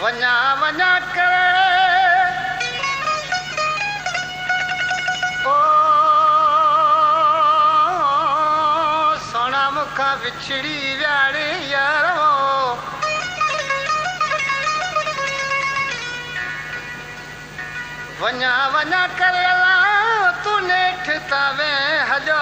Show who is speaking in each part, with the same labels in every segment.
Speaker 1: वञा वञा करे ओ सोना मुखा विछड़ी व्याड़े यारो वञा वञा करे तू नेठ तावे हलो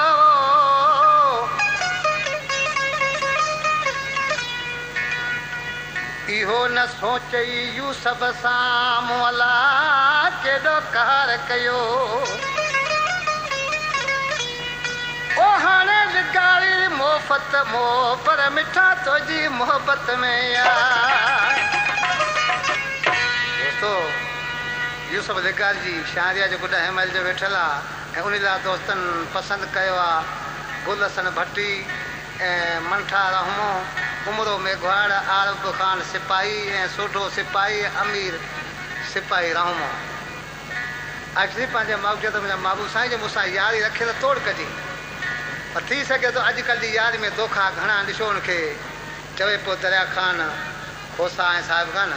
Speaker 1: इहो न सोचई यू सब साम्हूं अलाह केॾो कहर कयो ओ हाणे लिगारी मोहफ़त मोह पर मिठा तुंहिंजी मोहबत में यार दोस्तो यूसुफ लिगार जी शाहरिया जो गुड अहमल जो वेठल आहे ऐं उन लाइ दोस्तनि पसंदि कयो आहे गुलसन भट्टी ऐं मंठा रहमो उमरो मेघवाड़ आरब ख़ान सिपाही ऐं सोढो सिपाही अमीर सिपाही रहमो एक्चुअली पंहिंजे मौजूद मुंहिंजा महबूब साईं जो मूंसां यारी रखे त तोड़ कजे पर थी सघे थो अॼुकल्ह जी यारी में दोखा घणा ॾिसो हुनखे चवे पियो दरिया ख़ान खोसा ऐं साहिब खान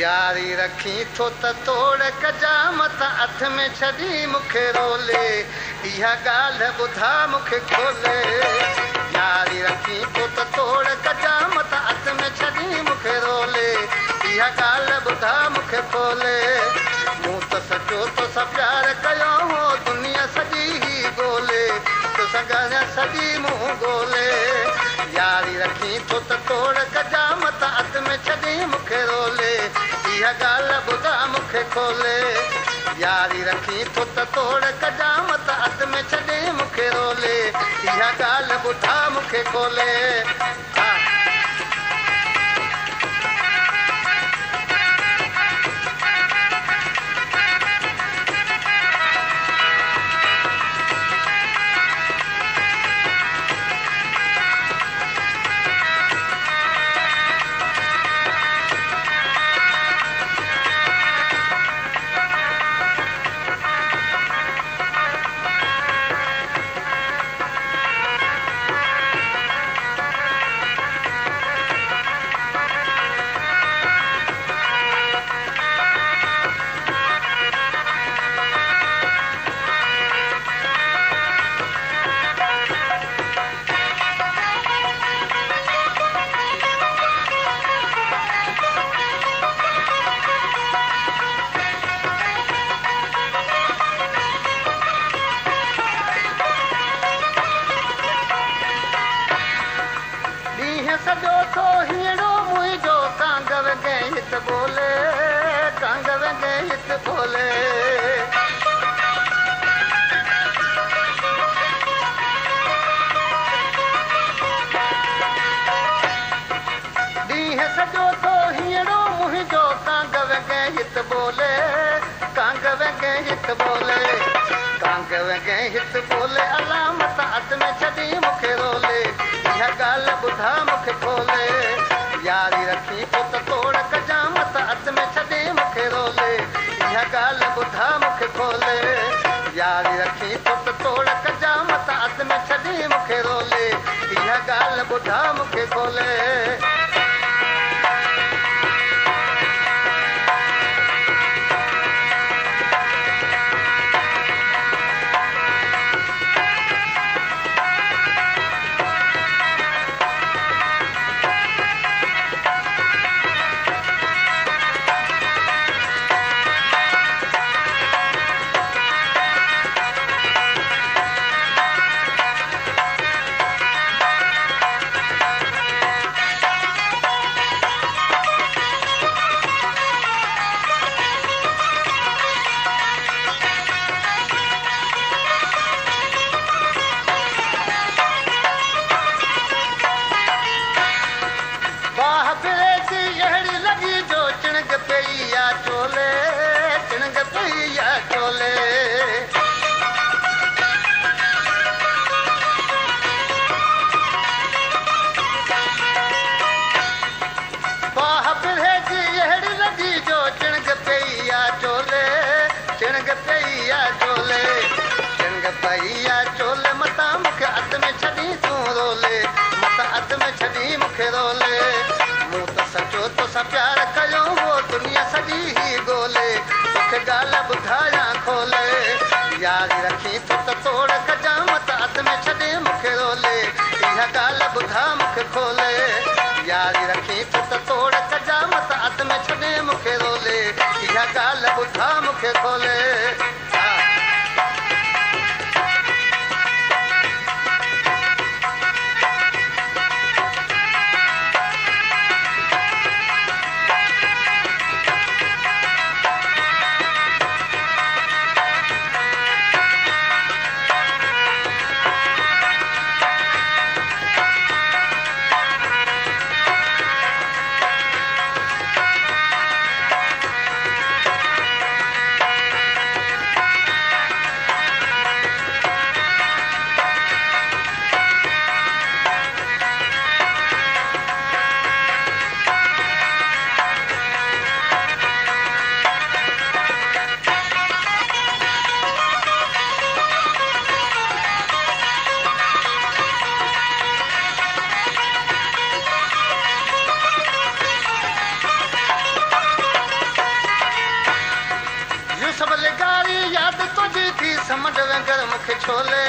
Speaker 1: यारी रखी थो त तोड़ कजा मत हथ में छॾी मूंखे रोले इहा ॻाल्हि ॿुधा मूंखे खोले यारी रखी थो त तोड़ कजा मत हथ में छॾी मूंखे रोले इहा ॻाल्हि ॿुधा मूंखे खोले मूं त सचो तोसां प्यार कयो हो दुनिया सॼी ई ॻोल्हे तोसां ॻाल्हि सॼी मूं ॻोल्हे यारी रखी थो त तोड़ कजा मत हथ में छॾी मूंखे रोले इहा ॻाल्हि ॿुधा मूंखे खोले यारी रखी थो त तोड़ कजा मत हथ में छॾे मूंखे रोले इहा ॻाल्हि ॿुधा मूंखे खोले सॼो थो हीरो मुंहिंजो कांगव गीत बोले कांगव गीत बोले ॾींहं सॼो थो हीरो मुंहिंजो कांगव गीत बोले कांगव गीत बोले कांगव गीत बोले अलामत हथ में छॾी मूंखे रोले इहा ॻाल्हि ॿुधा मूंखे खोले यारी रखी थो त तोड़ कजा मत हथ में छॾे मूंखे रोले इहा ॻाल्हि ॿुधा मूंखे खोले यारी रखी थो त तोड़ कजा मत हथ में छॾे मूंखे रोले इहा ॻाल्हि ॿुधा मूंखे खोले छॾी तूं रोले मत हथ में छॾी मूंखे रोले मूं त सचो तो सा प्यार कयो वो दुनिया सॼी ही ॻोल्हे तोखे ॻाल्हि ॿुधायां खोले यादि रखी तो त तोड़ कजामत हथ में छॾे मूंखे रोले इहा ॻाल्हि ॿुधा मूंखे खोले यादि रखी तो त तोड़ कजामत हथ में छॾे मूंखे रोले इहा ॻाल्हि ॿुधा मूंखे खोले समझ वेंगर मूंखे छोले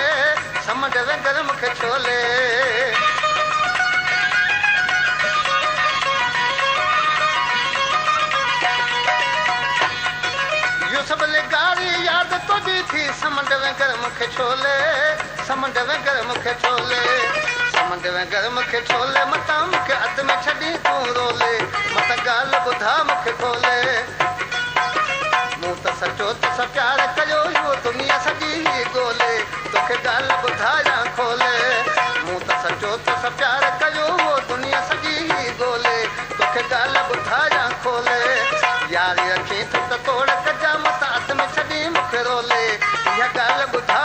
Speaker 1: समझ वेंगर मूंखे छोले यो सभु लेगारी यादि तुंहिंजी थी समझ वेंगर मूंखे छोले समझ वेंगर मूंखे छोले समझ वेंगर मूंखे छोले मतां मूंखे हथ में छॾी तूं रोले मतां ॻाल्हि ॿुधा मूंखे खोले मूं त सचो तो सा प्यार कयो इहो दुनिया सॼी ही ॻोल्हे तोखे ॻाल्हि ॿुधायां खोले मूं त सचो तो सा प्यार कयो उहो दुनिया सॼी ही ॻोल्हे तोखे ॻाल्हि ॿुधायां खोले यादि रखी तो त तोड़ कजामत हथ में छॾी मूंखे रोले इहा ॻाल्हि ॿुधा